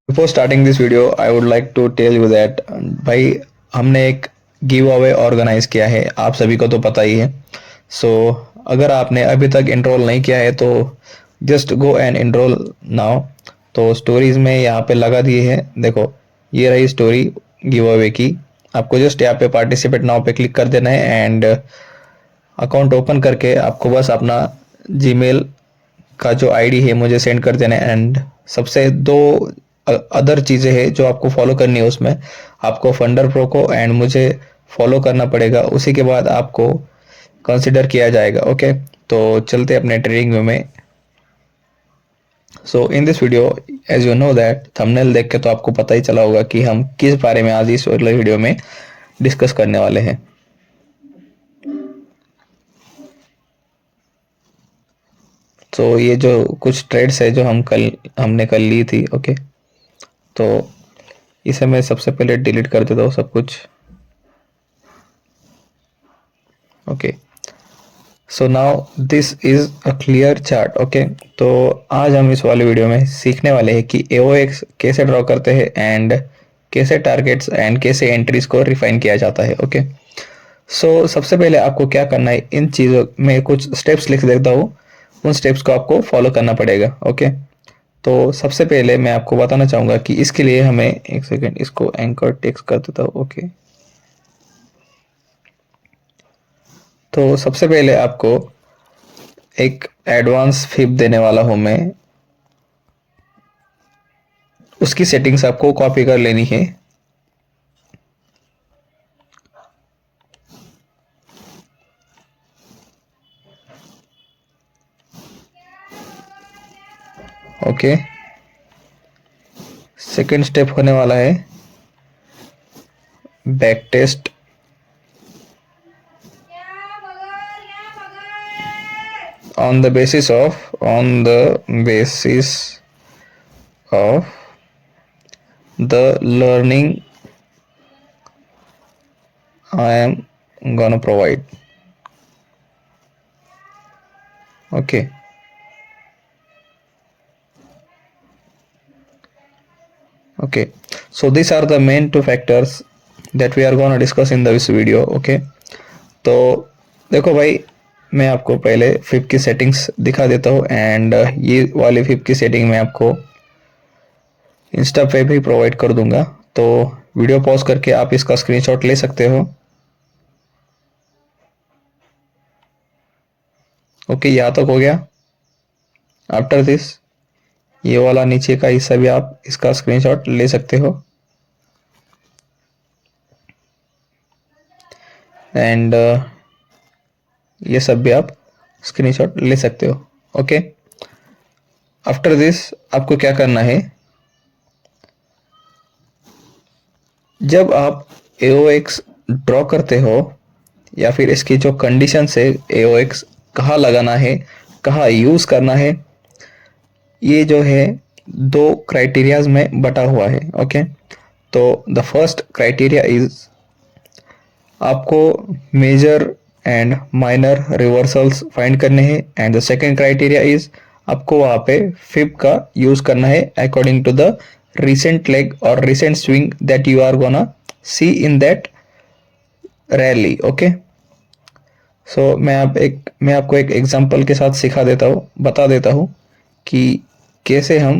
Before starting this video I would like to tell you that भाई हमने एक give away organise किया है, आप सभी को तो पता ही है। सो अगर आपने अभी तक इनरोल नहीं किया है तो just go and enrol now. तो स्टोरीज में यहाँ पे लगा दिए है, देखो ये रही स्टोरी गिव अवे की। आपको जस्ट यहाँ पे पार्टिसिपेट नाउ पे क्लिक कर देना है एंड अकाउंट ओपन करके आपको बस अपना जीमेल का जो आईडी है मुझे सेंड कर देना है। एंड सबसे दो अदर चीज़ें हैं जो आपको फॉलो करनी है, उसमें आपको फंडर प्रो को एंड मुझे फॉलो करना पड़ेगा, उसी के बाद आपको कंसिडर किया जाएगा। ओके, तो चलते अपने ट्रेडिंग में। So in this video as you know that thumbnail देख के तो आपको पता ही चला होगा कि हम किस बारे में आज इस वाले वीडियो में डिस्कस करने वाले हैं। तो ये जो कुछ ट्रेड्स है जो हमने कल ली थी, ओके, तो इसे मैं सबसे पहले डिलीट कर देता हूँ सब कुछ। Okay, so now this is a clear chart. Okay, तो आज हम इस वाले वीडियो में सीखने वाले हैं कि AOX कैसे ड्रॉ करते हैं एंड कैसे टारगेट्स एंड कैसे एंट्रीज को रिफाइन किया जाता है। ओके, सो सबसे पहले आपको क्या करना है, इन चीज़ों में कुछ स्टेप्स लिख देता हूँ, उन स्टेप्स को आपको फॉलो करना पड़ेगा। ओके, तो सबसे पहले मैं आपको बताना चाहूँगा कि इसके लिए हमें एक सेकेंड इसको एंकर टेक्स्ट कर देता हूँ। ओके, तो सबसे पहले आपको एक एडवांस फिब देने वाला हूं मैं, उसकी सेटिंग्स आपको कॉपी कर लेनी है। ओके, सेकंड स्टेप होने वाला है back test. on the basis of the learning I am gonna provide. Okay, okay, so these are the main two factors that we are gonna discuss in this video. Okay, तो देखो भाई, मैं आपको पहले फिप की सेटिंग्स दिखा देता हूँ एंड ये वाली फिप की सेटिंग मैं आपको इंस्टा पे भी प्रोवाइड कर दूंगा, तो वीडियो पॉज करके आप इसका स्क्रीनशॉट ले सकते हो। ओके, यहाँ तक हो गया। आफ्टर दिस ये वाला नीचे का हिस्सा भी आप इसका स्क्रीनशॉट ले सकते हो एंड ये सब भी आप स्क्रीनशॉट ले सकते हो। ओके, आफ्टर दिस आपको क्या करना है, जब आप AOX ड्रॉ करते हो या फिर इसकी जो कंडीशन है AOX कहाँ लगाना है, कहाँ यूज करना है, ये जो है दो क्राइटेरियाज में बटा हुआ है। ओके, तो द फर्स्ट क्राइटेरिया इज आपको major and minor reversals find करने हैं and the second criteria is आपको वहाँ पे फिब का यूज करना है according to the recent leg or recent swing that you are gonna see in that rally. Okay, so मैं आपको एक एग्जांपल के साथ सिखा देता हूँ, बता देता हूँ कि कैसे हम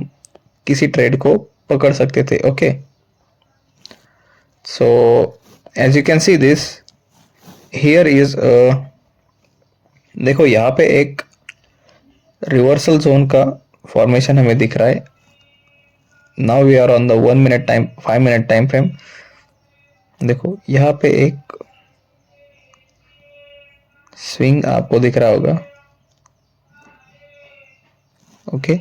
किसी ट्रेड को पकड़ सकते थे। Okay, so as you can see this here is, देखो यहाँ पे एक रिवर्सल जोन का फॉर्मेशन हमें दिख रहा है। Now we are on the 1 minute time 5 minute time frame. देखो यहाँ पे एक स्विंग आपको दिख रहा होगा। ओके,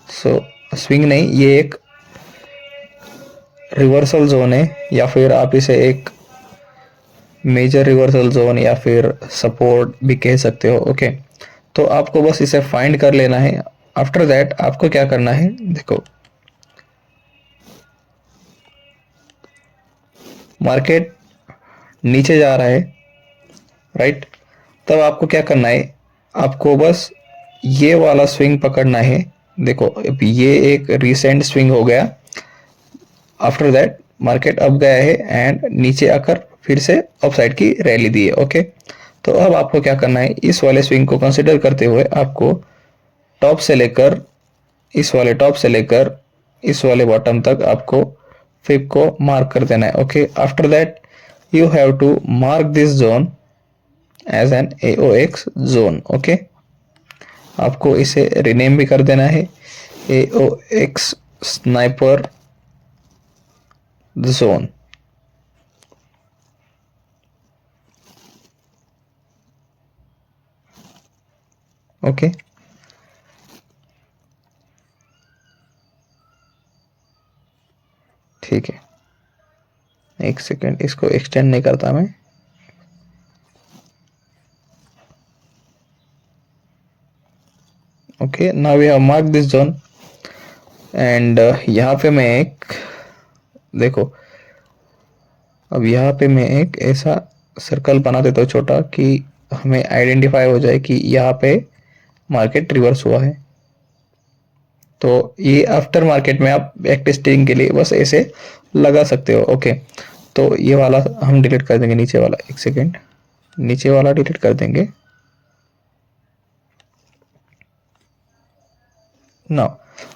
सो स्विंग नहीं, ये एक रिवर्सल जोन है या फिर आप इसे एक मेजर रिवर्सल जोन या फिर सपोर्ट भी कह सकते हो। ओके, तो आपको बस इसे फाइंड कर लेना है। आफ्टर दैट आपको क्या करना है, देखो मार्केट नीचे जा रहा है, राइट, तब आपको क्या करना है, आपको बस ये वाला स्विंग पकड़ना है। देखो अब ये एक रिसेंट स्विंग हो गया आफ्टर दैट मार्केट अप गया है एंड नीचे आकर फिर से अप साइड की रैली दी है। ओके, तो अब आपको क्या करना है, इस वाले स्विंग को कंसिडर करते हुए आपको टॉप से लेकर इस वाले टॉप से लेकर इस वाले बॉटम तक आपको फिब को मार्क कर देना है। Okay, after that you have to mark this zone as an AOX zone. Okay, आपको इसे रिनेम भी कर देना है AOX स्नाइपर जोन। ओके, ठीक है, एक सेकेंड, इसको एक्सटेंड नहीं करता मैं। Okay, now we have mark this zone and यहाँ पे मैं एक देखो, अब यहाँ पे मैं एक ऐसा सर्कल बना देता हूँ छोटा कि हमें आइडेंटिफाई हो जाए कि यहाँ पे मार्केट रिवर्स हुआ है। तो ये आफ्टर मार्केट में आप बैक टेस्टिंग के लिए बस ऐसे लगा सकते हो। ओके, तो ये वाला हम डिलीट कर देंगे, नीचे वाला, एक सेकेंड, नीचे वाला डिलीट कर देंगे। ना,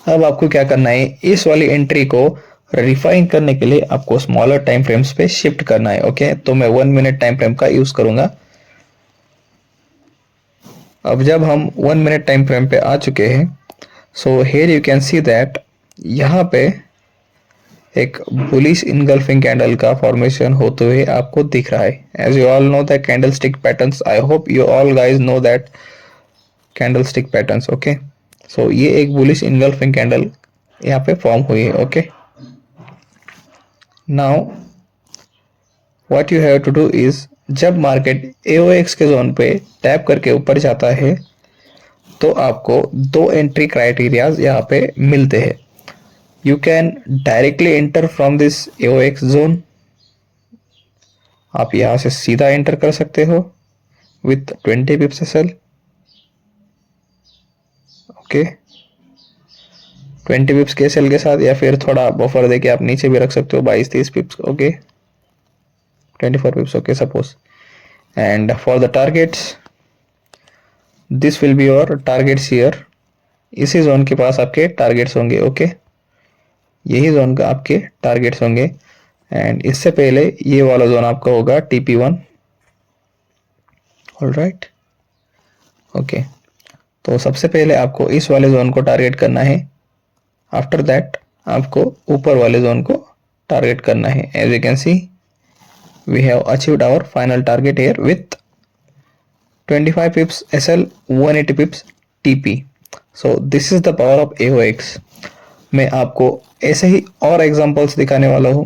अब आपको क्या करना है, इस वाली एंट्री को रिफाइन करने के लिए आपको स्मॉलर टाइम फ्रेम्स पे शिफ्ट करना है। ओके, तो मैं 1 मिनट टाइम फ्रेम का यूज करूंगा। अब जब हम 1 मिनट टाइम फ्रेम पे आ चुके हैं, so here you can see that यहाँ पे एक बुलिश इनगल्फिंग कैंडल का फॉर्मेशन होते हुए आपको दिख रहा है। As you all know the candlestick patterns, I hope you all guys know that candlestick patterns. Okay, so ये एक बुलिश इनगल्फिंग कैंडल यहाँ पे फॉर्म हुई है। Okay, now what you have to do is, जब market AOX के zone पे tap करके ऊपर जाता है तो आपको दो एंट्री क्राइटेरियाज यहाँ पे मिलते हैं। You can directly enter from this AOX zone, आप यहाँ से सीधा एंटर कर सकते हो विथ 20 पिप्स SL। ओके, 20 पिप्स के SL के साथ, या फिर थोड़ा बफर देके आप नीचे भी रख सकते हो 22-30 पिप्स। Okay, 24 pips, okay, suppose. And for the targets, this will be your targets here. इसी जोन के पास आपके टारगेट्स होंगे। ओके, यही जोन का आपके टारगेट्स होंगे एंड इससे पहले ये वाला जोन आपका होगा TP1। ऑलराइट, ओके, तो सबसे पहले आपको इस वाले जोन को टारगेट करना है। आफ्टर दैट आपको ऊपर वाले जोन को टारगेट करना है। As you can see, we have achieved our final target here with 25 pips SL, 180 pips TP. So this is the power of AOX. मैं आपको ऐसे ही और एग्जांपल्स दिखाने वाला हूँ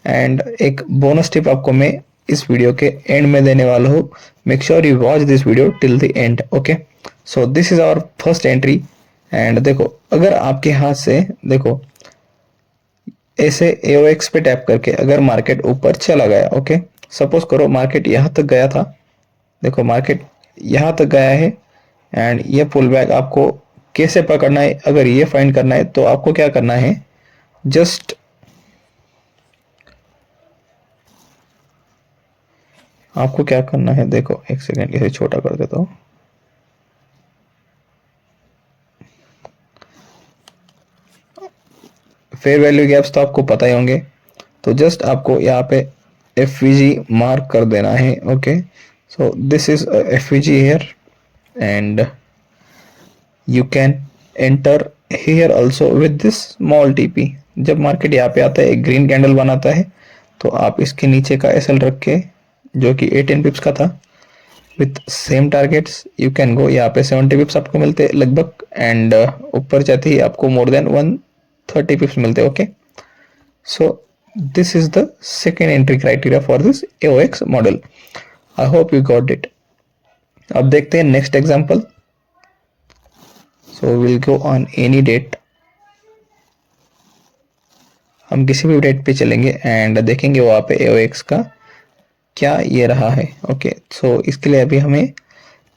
एंड एक बोनस टिप आपको मैं इस वीडियो के एंड में देने वाला हूँ। Make sure you watch this video till the end. Okay, so this is our first entry and देखो, अगर आपके हाथ से देखो ऐसे AOX पे टैप करके अगर मार्केट ऊपर चला गया, ओके, सपोज करो मार्केट यहाँ तक गया था, देखो मार्केट यहाँ तक गया है एंड ये पुल बैक आपको कैसे पकड़ना है, अगर ये फाइंड करना है तो आपको क्या करना है, जस्ट आपको क्या करना है, देखो एक सेकेंड इसे छोटा कर देता हूँ। फेयर वैल्यू गैप्स तो आपको पता ही होंगे, तो जस्ट आपको यहाँ पे FVG मार्क कर देना है। Okay, so this is FVG here and you can enter here also with this small TP। जब मार्केट यहाँ पे आता है, एक ग्रीन कैंडल बनाता है, तो आप इसके नीचे का SL रख के, जो कि 18 पिप्स का था, with same targets you can go. यहाँ पे 70 पिप्स आपको मिलते हैं लगभग एंड ऊपर जाते ही आपको मोर देन 130 पिप्स मिलते हैं। Okay, so this is the second entry criteria for this AOX model. I hope you got it. अब देखते हैं next example. So we'll go on any date. हम किसी भी डेट पे चलेंगे एंड देखेंगे वहाँ पे AOX का क्या ये रहा है। ओके, सो इसके लिए अभी हमें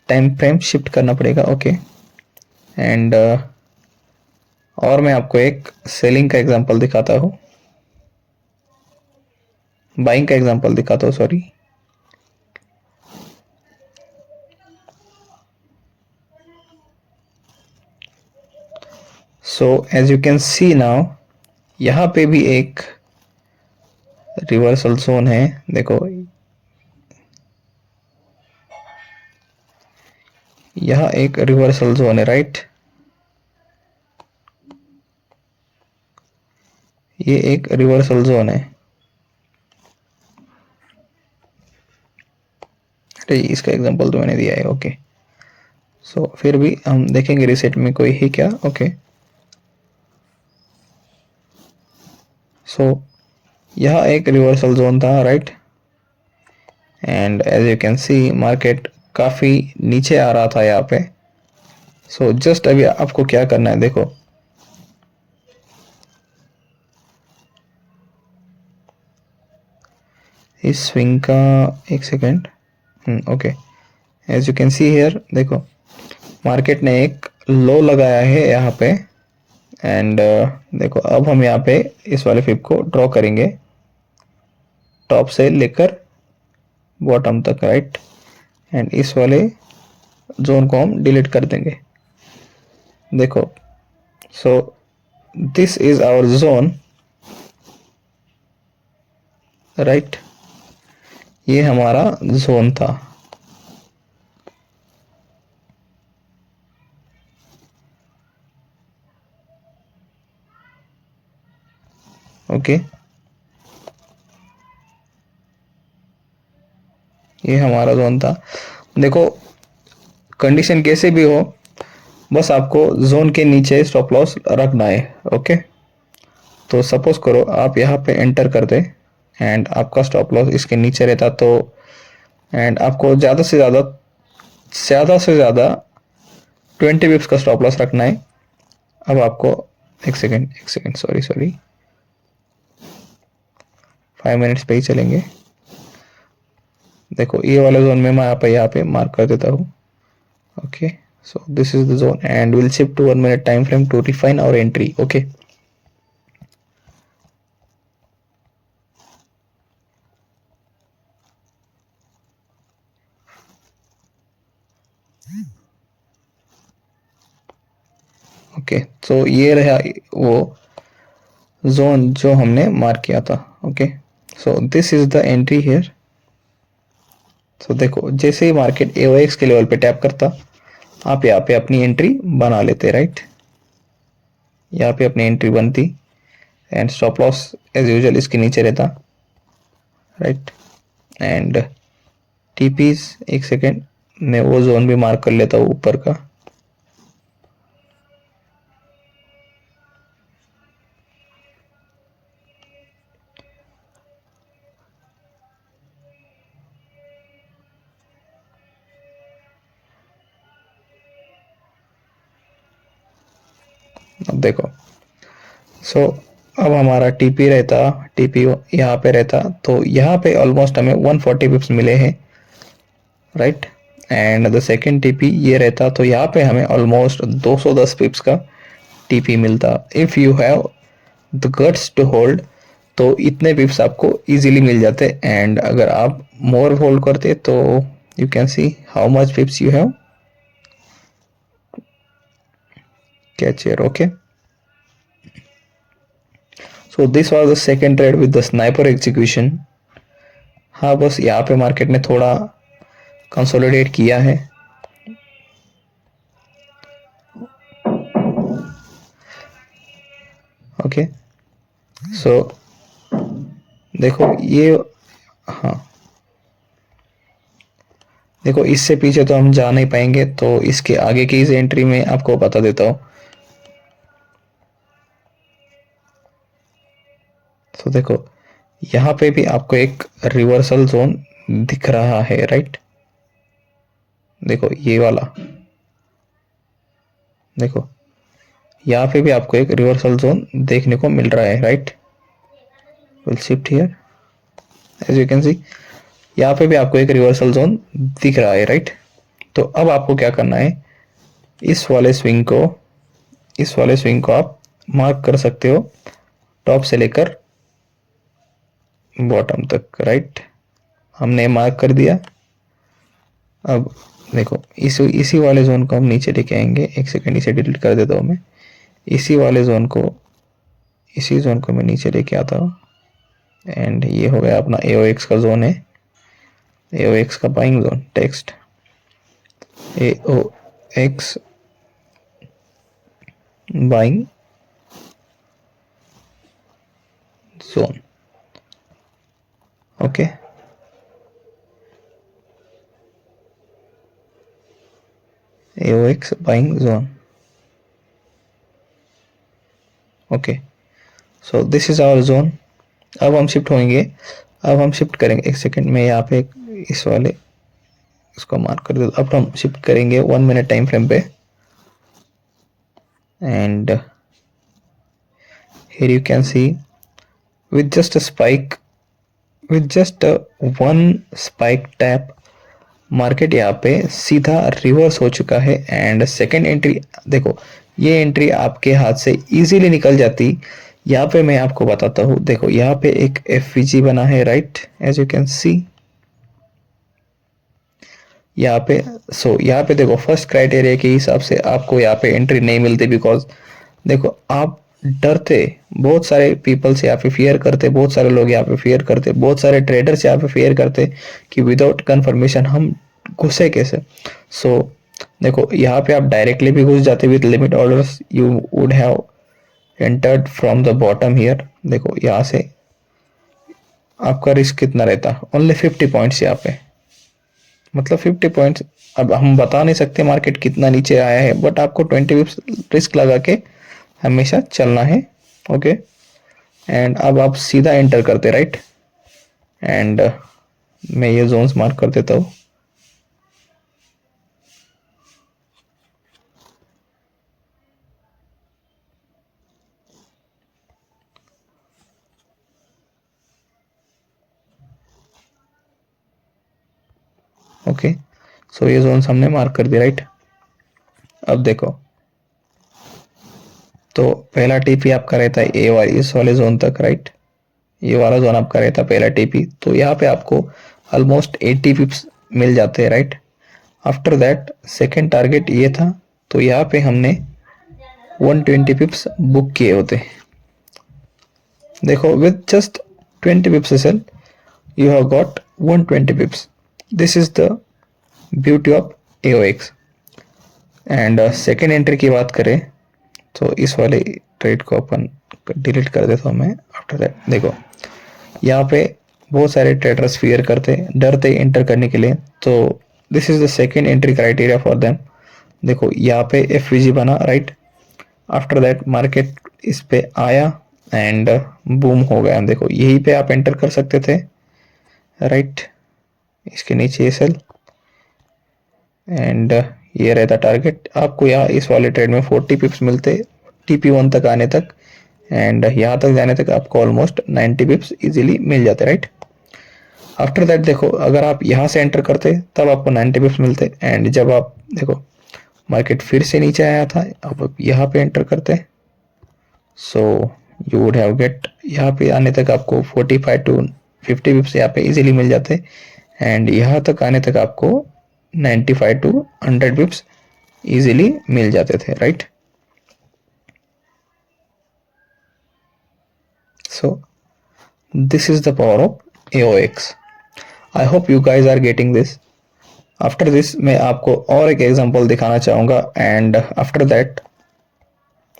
टाइम फ्रेम शिफ्ट करना पड़ेगा। ओके, एंड और मैं आपको एक सेलिंग का एग्जांपल दिखाता हूँ। बाइंग का एग्जांपल दिखाता हूँ, sorry. So as you can see now, यहाँ पे भी एक रिवर्सल जोन है। देखो, यहाँ एक रिवर्सल जोन है, राइट। ये एक रिवर्सल जोन है। अरे इसका एग्जांपल तो मैंने दिया है, ओके। सो फिर भी हम देखेंगे रिसेट में कोई है क्या, ओके। सो यहाँ एक रिवर्सल जोन था, right. And as you can see market काफी नीचे आ रहा था यहाँ पे। सो जस्ट अभी आपको क्या करना है, देखो, इस स्विंग का, एक second, okay. As you can see here, देखो मार्केट ने एक लो लगाया है यहाँ पे। एंड देखो अब हम यहाँ पे इस वाले फिब को ड्रॉ करेंगे, टॉप से लेकर बॉटम तक, राइट। एंड इस वाले जोन को हम डिलीट कर देंगे। देखो, so this is our zone, right. ये हमारा जोन था। ओके, ये हमारा जोन था। देखो कंडीशन कैसे भी हो, बस आपको जोन के नीचे स्टॉप लॉस रखना है, ओके। तो सपोज करो आप यहाँ पे एंटर कर दे एंड आपका स्टॉप लॉस इसके नीचे रहता, तो एंड आपको ज़्यादा से ज़्यादा 20 बिप्स का स्टॉप लॉस रखना है। अब आपको एक सेकेंड, सॉरी 5 मिनट्स पे ही चलेंगे। देखो ये वाला जोन में मैं यहाँ पे मार्क कर देता हूँ, okay. So this is the zone and will shift to 1 minute time frame to refine our entry, okay. Okay, तो ये रहा वो जोन जो हमने मार्क किया था, okay. So this is the entry here. So देखो जैसे ही मार्केट AOX के लेवल पे टैप करता, आप यहाँ पे अपनी एंट्री बना लेते, राइट। यहाँ पे अपनी एंट्री बनती and stop loss as usual इसके नीचे रहता, राइट। एंड टीपीज, एक सेकेंड, मैं वो जोन भी मार्क कर लेता हूँ ऊपर का। अब देखो, सो अब हमारा टीपी रहता, टीपी यहाँ पे रहता, तो यहाँ पे ऑलमोस्ट हमें 140 पिप्स मिले हैं, right. And the second TP ये रहता, तो यहाँ पे हमें ऑलमोस्ट 210 पिप्स का टीपी मिलता। If you have the guts to hold, तो इतने पिप्स आपको इजीली मिल जाते। एंड अगर आप मोर होल्ड करते तो you can see how much पिप्स you have catch here, okay. So this was the second trade with the sniper execution. हाँ, बस यहाँ पे मार्केट ने थोड़ा कंसोलिडेट किया है। ओके, सो देखो ये, हाँ देखो इससे पीछे तो हम जा नहीं पाएंगे, तो इसके आगे की इस एंट्री में आपको बता देता हूँ। तो देखो यहाँ पे भी आपको एक रिवर्सल जोन दिख रहा है, राइट। देखो ये वाला, देखो यहाँ पे भी आपको एक रिवर्सल जोन देखने को मिल रहा है, right. Will shift here, as you can see यहाँ पे भी आपको एक रिवर्सल जोन दिख रहा है, राइट। तो अब आपको क्या करना है, इस वाले स्विंग को आप मार्क कर सकते हो, टॉप से लेकर बॉटम तक, राइट, हमने मार्क कर दिया। अब देखो इसी वाले जोन को हम नीचे लेके आएंगे। एक सेकंड इसे डिलीट कर देता हूँ मैं। इसी वाले जोन को, इसी जोन को मैं नीचे लेके आता हूँ एंड ये हो गया अपना AOX का जोन है, AOX का buying zone. Text AOX buying zone, okay. AOX buying zone, okay. So this is our zone. अब हम शिफ्ट होंगे, अब हम शिफ्ट करेंगे। एक सेकंड में यहाँ पे इस वाले इसको मार्क कर दो। अब हम शिफ्ट करेंगे 1 मिनट टाइम फ्रेम पे and here you can see with just a spike, with just a one spike tap, market यहाँ पे सीधा रिवर्स हो चुका है। एंड सेकेंड एंट्री देखो, ये एंट्री आपके हाथ से इजीली निकल जाती। यहाँ पे मैं आपको बताता हूँ, देखो यहाँ पे एक FVG बना है, right, as you can see यहाँ पे। यहाँ पे देखो फर्स्ट क्राइटेरिया के हिसाब से आपको यहाँ पे एंट्री नहीं मिलती, बिकॉज देखो आप डरते, बहुत सारे पीपल्स यहाँ पे फियर करते, बहुत सारे लोग यहाँ पे फियर करते, बहुत सारे ट्रेडर्स यहाँ पे फियर करते कि विदाउट कंफर्मेशन हम घुसे कैसे। देखो यहाँ पे आप डायरेक्टली भी घुस जाते with limit orders, you would have entered from the bottom here. देखो यहाँ से आपका रिस्क कितना रहता, ओनली 50 पॉइंट्स यहाँ पे, मतलब 50 पॉइंट्स। अब हम बता नहीं सकते मार्केट कितना नीचे आया है, बट आपको 20 विप्स रिस्क लगा के हमेशा चलना है, ओके। एंड अब आप सीधा एंटर करते, राइट, एंड मैं ये जोन्स मार्क कर देता हूँ। ओके, सो ये जोन्स हमने मार्क कर दिया, राइट। अब देखो, तो पहला टीपी आपका रहता है इस वाले जोन तक, राइट, ये वाला जोन आपका रहता है पहला टीपी। तो यहाँ पे आपको ऑलमोस्ट 80 पिप्स मिल जाते हैं, right. After that second target ये था, तो यहाँ पे हमने 120 पिप्स बुक किए होते। देखो with just 20 pips sell you have got 120 pips. This is the beauty of AOX. And second entry की बात करें तो इस वाले ट्रेड को अपन डिलीट कर देता हूँ मैं। आफ्टर दैट देखो यहाँ पे बहुत सारे ट्रेडर्स फियर करते, डरते एंटर करने के लिए, तो this is the second entry criteria for them. देखो यहाँ पे FVG बना, राइट। आफ्टर दैट मार्केट इस पे आया एंड बूम हो गया। देखो यहीं पे आप एंटर कर सकते थे, राइट, इसके नीचे सेल एंड ये रहता टारगेट। आपको यहाँ इस वाले ट्रेड में 40 पिप्स मिलते TP1 तक आने तक, एंड यहाँ तक जाने तक आपको ऑलमोस्ट 90 पिप्स इजीली मिल जाते, राइट। आफ्टर दैट देखो अगर आप यहाँ से एंटर करते तब आपको 90 पिप्स मिलते, एंड जब आप देखो मार्केट फिर से नीचे आया था, अब आप यहाँ पे एंटर करते, so you would have get, यहाँ पे आने तक आपको 45 टू 50 पिप्स यहाँ पे इजीली मिल जाते, एंड यहाँ तक आने तक आपको 95 टू 100 पिप्स इजीली मिल जाते थे, right. So this is the power of AOX. I hope you guys are getting this. After this मैं आपको और एक एग्जांपल दिखाना चाहूंगा, एंड आफ्टर दैट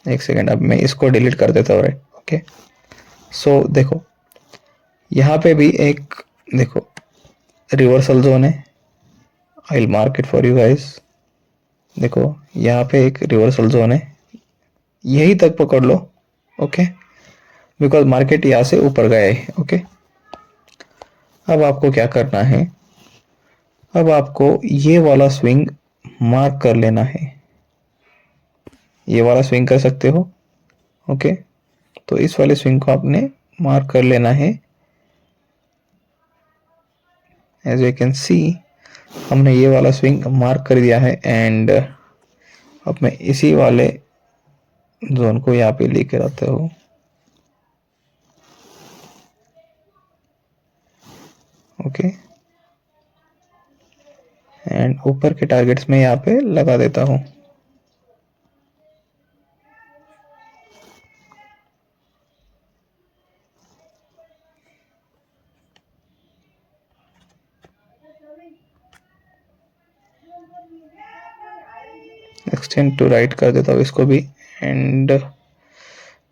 एक सेकेंड, अब मैं इसको डिलीट कर देता हूँ, ओके। सो देखो यहाँ पे भी एक देखो रिवर्सल जोन है, I will mark it for you guys. देखो यहाँ पे एक रिवर्सल जोन है, यही तक पकड़ लो, ओके, बिकॉज मार्केट यहाँ से ऊपर गया है, ओके। अब आपको क्या करना है, अब आपको ये वाला स्विंग मार्क कर लेना है, ये वाला स्विंग कर सकते हो, ओके। तो इस वाले स्विंग को आपने मार्क कर लेना है। एज यू कैन सी हमने ये वाला स्विंग मार्क कर दिया है, एंड अब मैं इसी वाले जोन को यहाँ पे लेकर आता हूँ। ओके, एंड ऊपर के टारगेट्स में यहाँ पे लगा देता हूँ। एक्सटेंड टू राइट कर देता हूँ इसको भी, and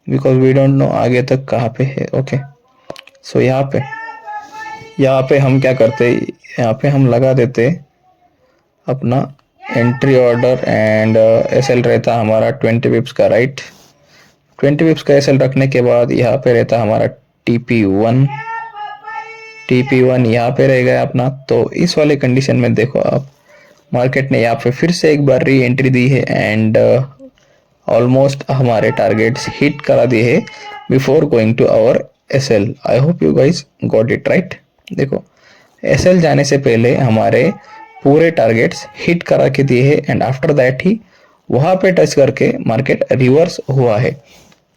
because we don't know आगे तक कहाँ पे है। ओके, सो यहाँ पे हम क्या करते, यहाँ पे हम लगा देते अपना एंट्री ऑर्डर, एंड एसएल रहता हमारा 20 पिप्स का, राइट। 20 पिप्स का एसएल रखने के बाद यहाँ पे रहता हमारा टीपी वन यहाँ पे रह गया अपना। तो इस वाले कंडीशन में देखो आप, मार्केट ने यहाँ पे फिर से एक बार री एंट्री दी है, एंड ऑलमोस्ट हमारे टारगेट्स हिट करा दिए है before going to our SL. I hope you guys got it right. देखो, एसएल जाने से पहले हमारे पूरे टारगेट्स हिट करा के दिए है, एंड आफ्टर दैट ही वहां पे टच करके मार्केट रिवर्स हुआ है।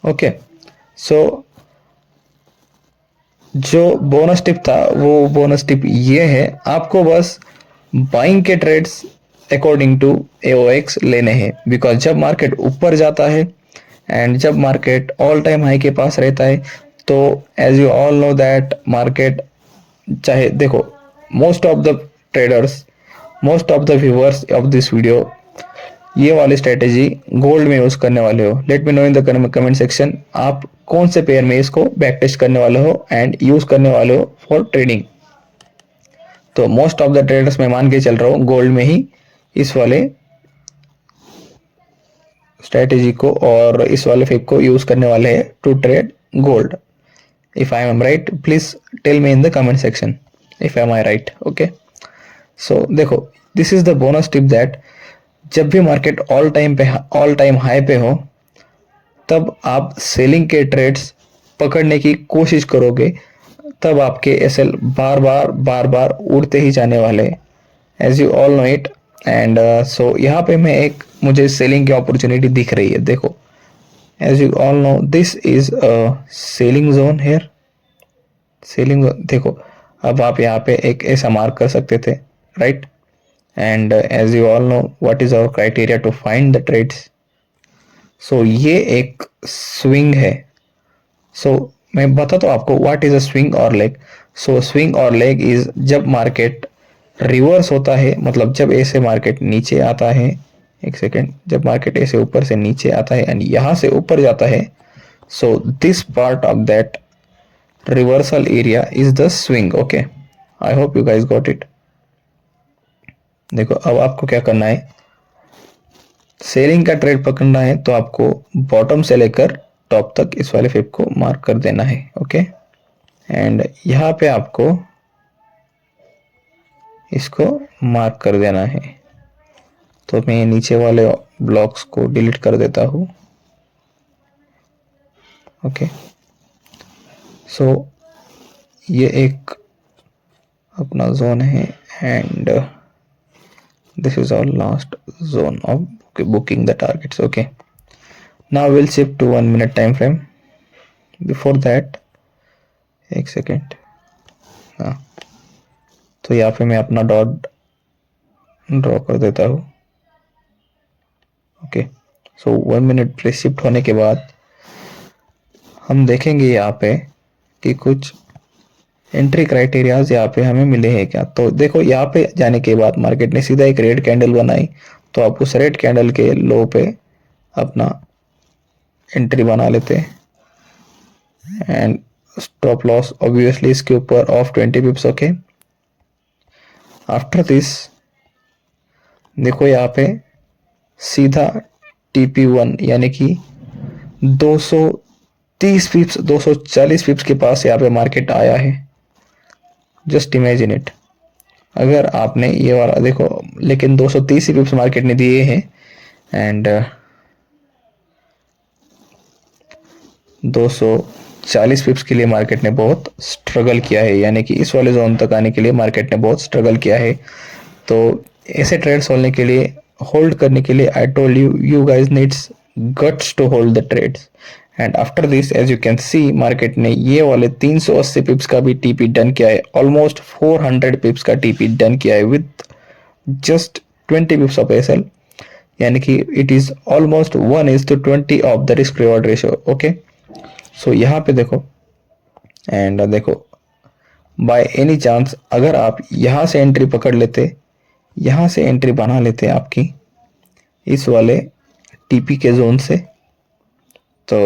ओके, सो जो बोनस टिप था वो बोनस टिप ये है, आपको बस बाइंग के ट्रेड्स अकॉर्डिंग टू AOX लेने हैं। बिकॉज जब मार्केट ऊपर जाता है एंड जब मार्केट ऑल टाइम हाई के पास रहता है, तो as you all know that market, चाहे देखो, most of the traders, most of the viewers of this video ये वाली स्ट्रेटेजी गोल्ड में यूज करने वाले हो। Let me know in the comment section, आप कौन से पेयर में इसको बैक टेस्ट करने वाले हो एंड यूज करने वाले हो फॉर ट्रेडिंग। तो मोस्ट ऑफ द ट्रेडर्स मैं मान के चल रहा हूँ गोल्ड में ही इस वाले स्ट्रेटेजी को और इस वाले फिप को यूज करने वाले हैं to trade gold. If I am right, please tell me in the comment section if I am right. Okay, so देखो, this is the bonus tip that जब भी मार्केट ऑल टाइम हाई पे हो, तब आप सेलिंग के trades पकड़ने की कोशिश करोगे, तब आपके एसएल बार बार उड़ते ही जाने वाले, as you all know it. And so यहाँ पे मुझे सेलिंग की अपॉर्चुनिटी दिख रही है। देखो, as you all know this is a selling zone here, selling. देखो, अब आप यहाँ पे एक ऐसा मार्क कर सकते थे, right. And as you all know what is our criteria to find the trades. So ये एक स्विंग है। सो मैं बताता हूँ आपको व्हाट इज अ स्विंग और लेग। सो स्विंग और लेग इज जब मार्केट रिवर्स होता है, मतलब जब ऐसे मार्केट नीचे आता है, एक सेकेंड, जब मार्केट ऐसे ऊपर से नीचे आता है एंड यहाँ से ऊपर जाता है, so this part of that reversal area is the swing. Okay, I hope you guys got it. देखो, अब आपको क्या करना है, सेलिंग का ट्रेड पकड़ना है तो आपको बॉटम से लेकर टॉप तक इस वाले फिप को मार्क कर देना है। ओके, एंड यहाँ पे आपको इसको मार्क कर देना है। तो मैं नीचे वाले ब्लॉक्स को डिलीट कर देता हूँ। ओके, सो ये एक अपना जोन है, and this is our last zone of booking the targets. Okay, now we'll shift to 1 minute time frame. Before that, एक सेकेंड, हाँ, तो यहाँ पे मैं अपना डॉट ड्रॉ कर देता हूँ। ओके, सो 1 मिनट प्ले शिफ्ट होने के बाद हम देखेंगे यहाँ पे कि कुछ एंट्री क्राइटेरियाज यहाँ पे हमें मिले हैं क्या। तो देखो, यहाँ पे जाने के बाद मार्केट ने सीधा एक रेड कैंडल बनाई, तो आप उस रेड कैंडल के लो पे अपना एंट्री बना लेते हैं, एंड स्टॉप लॉस ऑब्वियसली इसके ऊपर ऑफ 20 पिप्स। ओके, आफ्टर दिस देखो यहाँ पे सीधा TP1 यानी कि 230 पिप्स 240 पिप्स के पास यहाँ पे मार्केट आया है। जस्ट इमेजिन इट, अगर आपने ये वाला देखो, लेकिन 230 पिप्स मार्केट ने दिए हैं, एंड 240 पिप्स के लिए मार्केट ने बहुत स्ट्रगल किया है, यानी कि इस वाले जोन तक आने के लिए मार्केट ने बहुत स्ट्रगल किया है। तो ऐसे ट्रेड्स होने के लिए, होल्ड करने के लिए, I told you guys needs guts to hold the trades, and after this as you can see market ने ये वाले 380 पिप्स का भी टीपी डन किया है, ऑलमोस्ट 400 पिप्स का टीपी डन किया है with just 20 pips of SL, यानी कि it is almost 1:20 of the risk reward ratio. Okay, so यहाँ पे देखो, एंड देखो बाय एनी चांस अगर आप यहाँ से एंट्री पकड़ लेते, यहाँ से एंट्री बना लेते आपकी इस वाले टीपी के जोन से, तो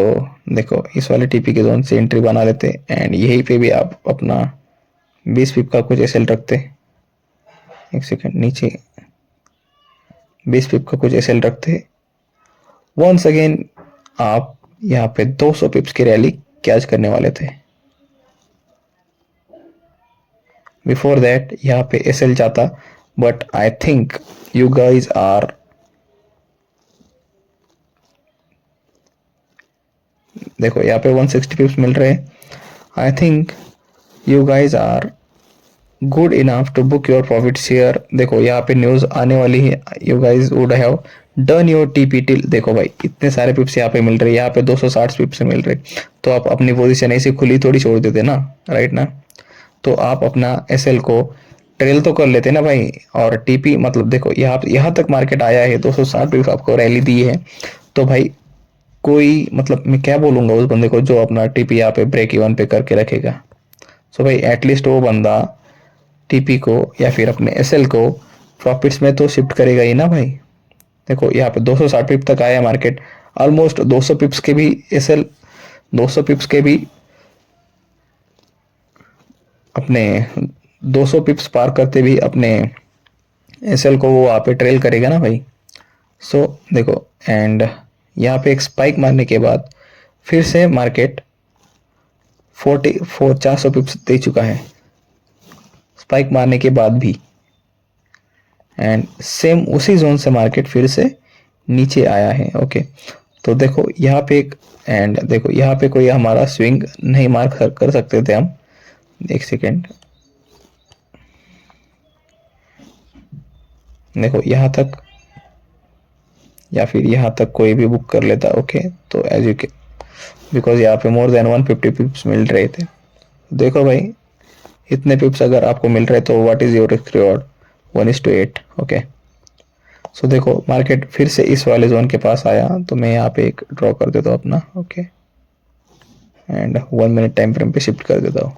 देखो इस वाले टीपी के जोन से एंट्री बना लेते एंड यहीं पे भी आप अपना 20 पिप का कुछ एसएल रखते, एक सेकंड, नीचे 20 पिप का कुछ एसएल रखते, वंस अगेन आप यहाँ पे 200 पिप्स की रैली कैच करने वाले थे। बिफोर दैट यहाँ पे एसएल जाता, but I think you guys are, देखो यहाँ पे 160 पिप्स मिल रहे हैं, I think you guys are good enough to book your profit share. देखो यहाँ पे न्यूज आने वाली है, you guys would have done your TP till, देखो भाई इतने सारे पिप्स यहाँ पे मिल रहे हैं, यहाँ पे 260 पिप्स मिल रहे, तो आप अपनी पोजीशन ऐसी खुली थोड़ी छोड़ देते ना, राइट ना, तो आप अपना एसएल को ट्रेल तो कर लेते ना भाई। और टीपी मतलब देखो यहाँ तक मार्केट आया है, 260 पिप्स आपको रैली दी है, तो भाई कोई मतलब मैं क्या बोलूंगा उस बंदे को जो अपना टीपी यहाँ पे ब्रेक इवन पे करके रखेगा। सो भाई एटलीस्ट वो बंदा टीपी को या फिर अपने एसएल को प्रॉफिट्स में तो शिफ्ट करेगा ही ना भाई। देखो यहाँ पे 260 पिप तक आया मार्केट, ऑलमोस्ट 200 पिप्स के भी एसएल, 200 पिप्स के भी अपने 200 पिप्स पार करते भी अपने एसएल को वो वहाँ पे ट्रेल करेगा ना भाई। सो देखो एंड यहाँ पे एक स्पाइक मारने के बाद फिर से मार्केट 400 पिप्स दे चुका है स्पाइक मारने के बाद भी, एंड सेम उसी जोन से मार्केट फिर से नीचे आया है। ओके, तो देखो यहाँ पे एक, एंड देखो यहाँ पे कोई हमारा स्विंग नहीं मार कर सकते थे हम, एक सेकेंड, देखो यहाँ तक या फिर यहाँ तक कोई भी बुक कर लेता। ओके, तो एज यू के, बिकॉज यहाँ पे मोर देन 150 पिप्स मिल रहे थे। देखो भाई इतने पिप्स अगर आपको मिल रहे तो what is your risk reward, 1:8। Okay, so देखो मार्केट फिर से इस वाले जोन के पास आया, तो मैं यहाँ पे एक ड्रॉ कर देता हूँ अपना। Okay, and 1 minute time frame पे शिफ्ट कर देता हूँ।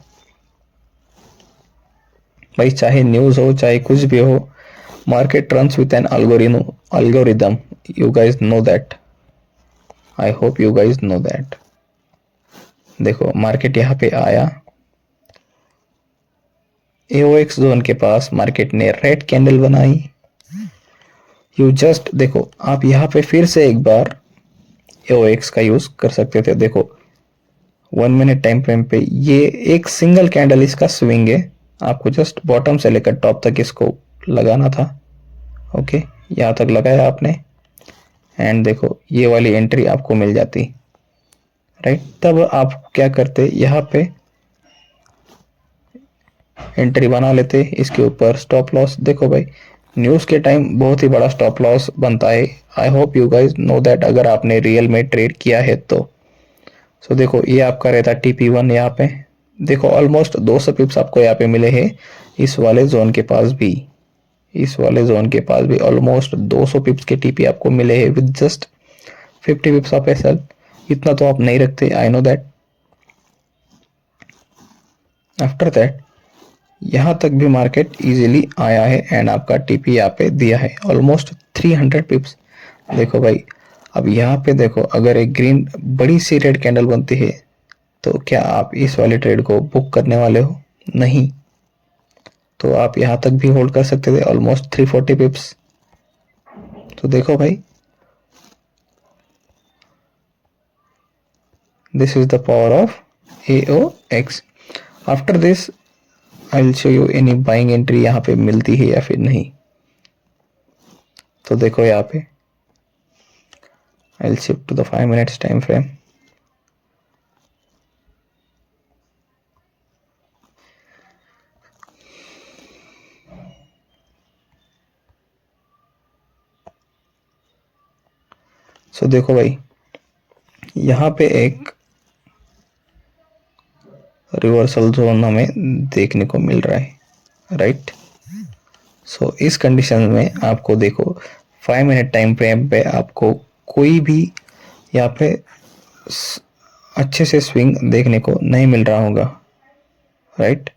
भाई चाहे न्यूज हो चाहे कुछ भी हो, market runs with an algorithm, you guys know that, I hope you guys know that। देखो मार्केट यहाँ पे आया, AOX जोन के पास मार्केट ने रेड कैंडल बनाई, यू जस्ट देखो आप यहाँ पे फिर से एक बार AOX का यूज कर सकते थे। देखो 1 मिनट टाइम फ्रेम पे ये एक सिंगल कैंडल इसका स्विंग है, आपको जस्ट बॉटम से लेकर टॉप तक इसको लगाना था। ओके, यहाँ तक लगाया आपने, एंड देखो ये वाली एंट्री आपको मिल जाती, राइट, तब आप क्या करते, यहाँ पे एंट्री बना लेते, इसके ऊपर स्टॉप लॉस, देखो भाई न्यूज के टाइम बहुत ही बड़ा स्टॉप लॉस बनता है, आई hope you guys know that अगर आपने रियल में ट्रेड किया है तो। सो देखो ये आपका रहता TP1, यहाँ पे देखो ऑलमोस्ट 200 पिप्स आपको यहाँ पे मिले हैं इस वाले जोन के पास भी, इस वाले जोन के पास भी ऑलमोस्ट 200 पिप्स के टीपी आपको मिले हैं with just 50 pips of SL. इतना तो आप नहीं रखते, I know that. After that यहाँ तक भी मार्केट इजीली आया है एंड आपका टीपी यहाँ पे दिया है ऑलमोस्ट 300 पिप्स। देखो भाई अब यहाँ पे देखो अगर एक ग्रीन बड़ी सी रेड कैंडल बनती है तो क्या आप इस वाले ट्रेड को बुक करने वाले हो? नहीं, तो आप यहाँ तक भी होल्ड कर सकते थे ऑलमोस्ट 340 पिप्स। तो देखो भाई this is the power of AOX। After this I will show you any buying entry यहाँ पे मिलती है या फिर नहीं। तो देखो यहाँ पे I will shift to the 5 minutes time frame. So देखो भाई यहाँ पे एक रिवर्सल जोन हमें देखने को मिल रहा है, राइट। सो इस कंडीशन में आपको देखो 5 मिनट टाइम फ्रेम पे आपको कोई भी यहाँ पे अच्छे से स्विंग देखने को नहीं मिल रहा होगा, राइट।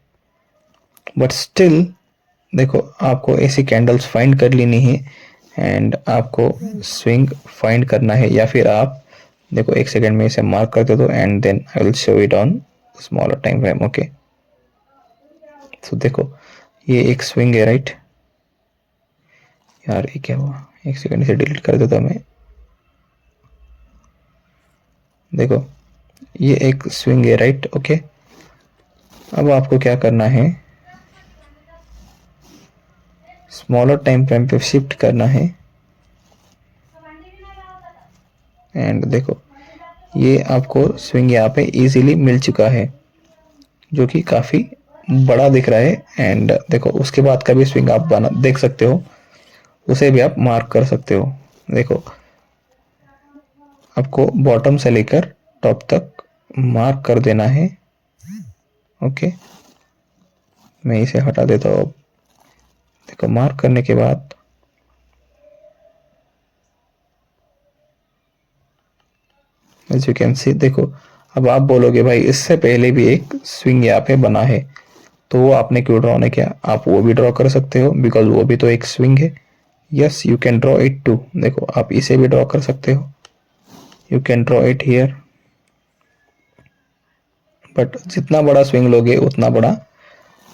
बट स्टिल देखो आपको ऐसी कैंडल्स फाइंड कर लेनी है एंड आपको स्विंग फाइंड करना है, या फिर आप देखो 1 सेकेंड में इसे मार्क कर दे दो and then I will show it on smaller time frame. Okay, तो देखो ये एक स्विंग है, राइट। यार ये क्या हुआ, 1 सेकेंड से डिलीट कर देता मैं। देखो ये एक स्विंग है, राइट। ओके, अब आपको क्या करना है, स्मॉलर टाइम फ्रेम पे शिफ्ट करना है एंड देखो ये आपको स्विंग यहाँ पे इजीली मिल चुका है, जो कि काफी बड़ा दिख रहा है। एंड देखो उसके बाद का भी स्विंग आप बना देख सकते हो, उसे भी आप मार्क कर सकते हो। देखो आपको बॉटम से लेकर टॉप तक मार्क कर देना है। ओके, मैं इसे हटा देता हूँ। देखो मार्क करने के बाद एज यू कैन सी, देखो अब आप बोलोगे भाई इससे पहले भी एक स्विंग यहाँ पे बना है, तो वो आपने क्यों ड्रॉ नहीं किया। आप वो भी ड्रॉ कर सकते हो बिकॉज वो भी तो एक स्विंग है। Yes you can draw it too, देखो आप इसे भी ड्रॉ कर सकते हो, you can draw it here. But जितना बड़ा स्विंग लोगे उतना बड़ा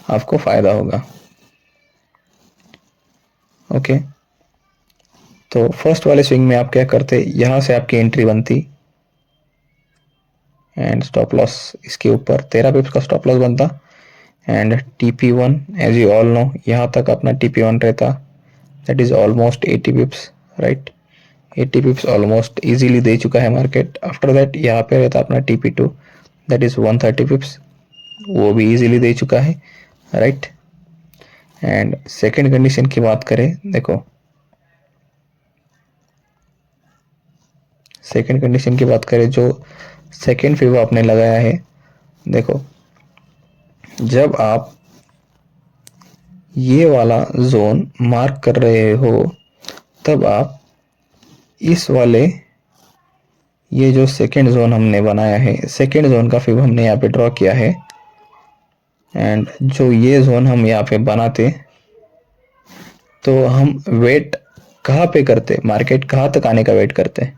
आपको फायदा होगा। ओके, तो फर्स्ट वाले स्विंग में आप क्या करते, यहां से आपकी एंट्री बनती एंड स्टॉप लॉस इसके ऊपर 13 पिप्स का स्टॉप लॉस बनता and TP1 as you all know यहाँ तक अपना TP1 रहता, that is almost 80 pips, right. 80 pips almost easily दे चुका है मार्केट। आफ्टर दैट यहाँ पे रहता अपना TP2, दैट इज 130 पिप्स, वो भी इजीली दे चुका है, राइट। एंड सेकेंड कंडीशन की बात करें, देखो सेकेंड कंडीशन की बात करें, जो सेकेंड फिब आपने लगाया है, देखो जब आप ये वाला जोन मार्क कर रहे हो तब आप इस वाले ये जो सेकेंड जोन हमने बनाया है, सेकेंड जोन का फिब हमने यहाँ पे ड्रॉ किया है एंड जो ये जोन हम यहाँ पे बनाते तो हम वेट कहाँ पे करते, मार्केट कहाँ तक आने का वेट करते,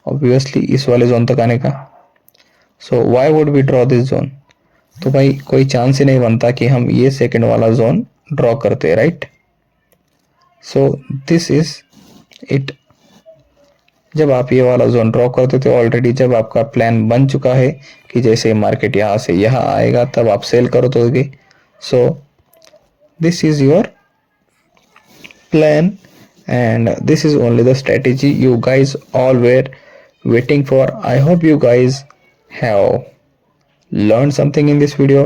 ऑब्वियसली इस वाले जोन तक आने का। So why would we draw this zone, तो भाई कोई चांस ही नहीं बनता कि हम ये सेकेंड वाला जोन ड्रॉ करते, right. So this is it. जब आप ये वाला जोन ड्रॉ करते थे ऑलरेडी, जब आपका प्लान बन चुका है कि जैसे मार्केट यहाँ से यहाँ आएगा तब आप सेल करो दोगे। सो this is your plan and this is only the strategy you guys all were waiting for. I hope you guys have learned something in this video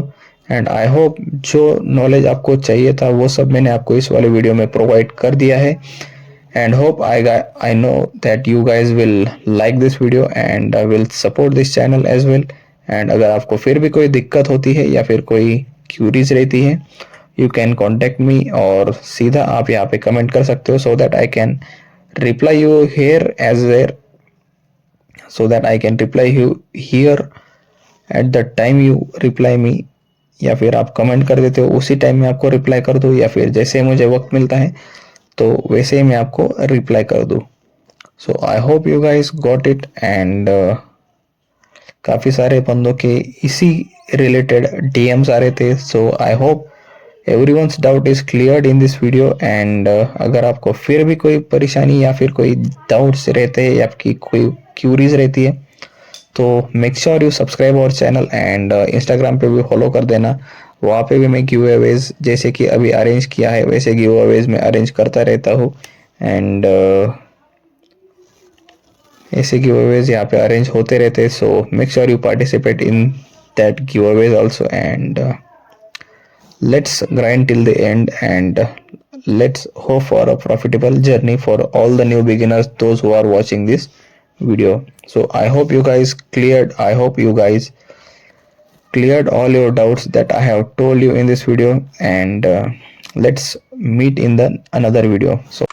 and I hope जो knowledge आपको चाहिए था वो सब मैंने आपको इस वाले वीडियो में प्रोवाइड कर दिया है and hope I know that you guys will like this video and will support this channel as well. and अगर आपको फिर भी कोई दिक्कत होती है या फिर कोई क्यूरीज रहती है, यू कैन कॉन्टेक्ट मी, और सीधा आप यहाँ पे कमेंट कर सकते हो so that I can reply you here as where, so that I can reply you here at the time you reply me, या फिर आप कमेंट कर देते हो उसी टाइम में आपको रिप्लाई कर दूँ, या फिर जैसे मुझे वक्त मिलता है तो वैसे ही मैं आपको रिप्लाई कर दूँ। So I hope you guys got it and काफ़ी सारे बंदों के इसी रिलेटेड DMs आ रहे थे। So I hope everyone's doubt is cleared in this video and अगर आपको फिर भी कोई परेशानी या फिर कोई डाउट्स रहते हैं या आपकी कोई क्यूरीज रहती है तो make sure you subscribe our channel and Instagram पे भी फॉलो कर देना। वहाँ पे भी मैं गिव अवेज जैसे कि अभी अरेंज किया है वैसे गिव अवेज में अरेंज करता रहता हूँ एंड ऐसे गिव अवेज यहाँ पे अरेंज होते रहते हैं। So make sure you participate in that give Awez also and let's grind till the end and let's hope for a profitable journey for all the new beginners, those who are watching this video. So I hope you guys cleared all your doubts that I have told you in this video, and let's meet in the another video. So